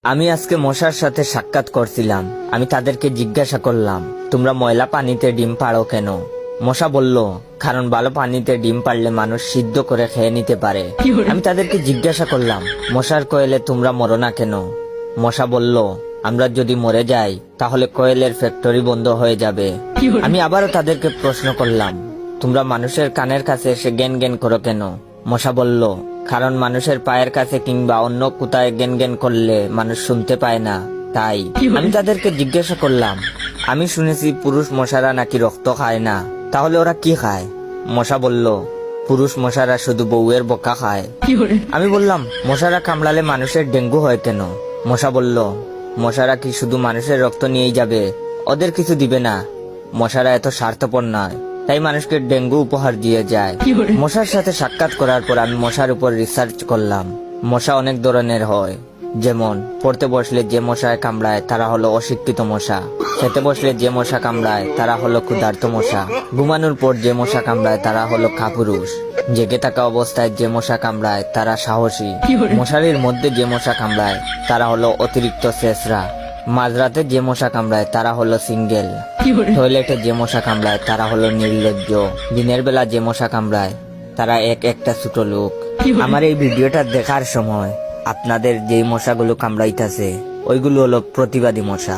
আমি আজকে মশার সাথে সাক্ষাৎ করছিলাম। আমি তাদেরকে জিজ্ঞাসা করলাম, তোমরা ময়লা পানিতে ডিম পাড়ো কেন? মশা বলল, কারণ ভালো পানিতে ডিম পারলে মানুষ সিদ্ধ করে খেয়ে নিতে পারে। আমি তাদেরকে জিজ্ঞাসা করলাম, মশার কোয়েলে তোমরা মরো না কেন? মশা বলল, আমরা যদি মরে যাই তাহলে কোয়েলের ফ্যাক্টরি বন্ধ হয়ে যাবে। আমি আবারও তাদেরকে প্রশ্ন করলাম, তোমরা মানুষের কানের কাছে এসে জ্ঞান জ্ঞান করো কেন? মশা বলল, কারণ মানুষের পায়ের কাছে কিংবা অন্য কোথায় জ্ঞান জ্ঞান করলে মানুষ শুনতে পায় না, তাই। আমি তাদেরকে জিজ্ঞাসা করলাম, আমি শুনেছি পুরুষ মশারা নাকি রক্ত খায় না, তাহলে ওরা কি খায়? মশা বলল, পুরুষ মশারা শুধু বউয়ের বোকা খায়। আমি বললাম, মশারা কামড়ালে মানুষের ডেঙ্গু হয় কেন? মশা বলল, মশারা কি শুধু মানুষের রক্ত নিয়েই যাবে, ওদের কিছু দিবে না। মশারা এত স্বার্থপর নয়, তাই মানুষকে ডেঙ্গু উপহার দিয়ে যায়। মশার সাথে সাক্ষাৎ করার পর আমি মশার উপর রিসার্চ করলাম। মশা অনেক ধরনের হয়, যেমন পড়তে বসলে যে মশায় কামড়ায় তারা হলো অশিক্ষিত মশা, খেতে বসলে যে মশা কামড়ায় তারা হলো ক্ষুধার্ত মশা, ঘুমানোর পর যে মশা কামড়ায় তারা হলো কাপুরুষ, জেগে থাকা অবস্থায় যে মশা কামড়ায় তারা সাহসী, মশারির মধ্যে যে মশা কামড়ায় তারা হলো অতিরিক্ত শেষরা, মাঝরাতে যে মশা কামড়ায় তারা হলো সিঙ্গেল, টয়লেটে যে মশা কামড়ায় তারা হলো নির্লজ্জ, দিনের বেলা যে মশা কামড়ায় তারা একটা ছোট লোক। আমার এই ভিডিওটা দেখার সময় আপনাদের যেই মশাগুলো কামড়াইতেছে ওইগুলো হলো প্রতিবাদী মশা।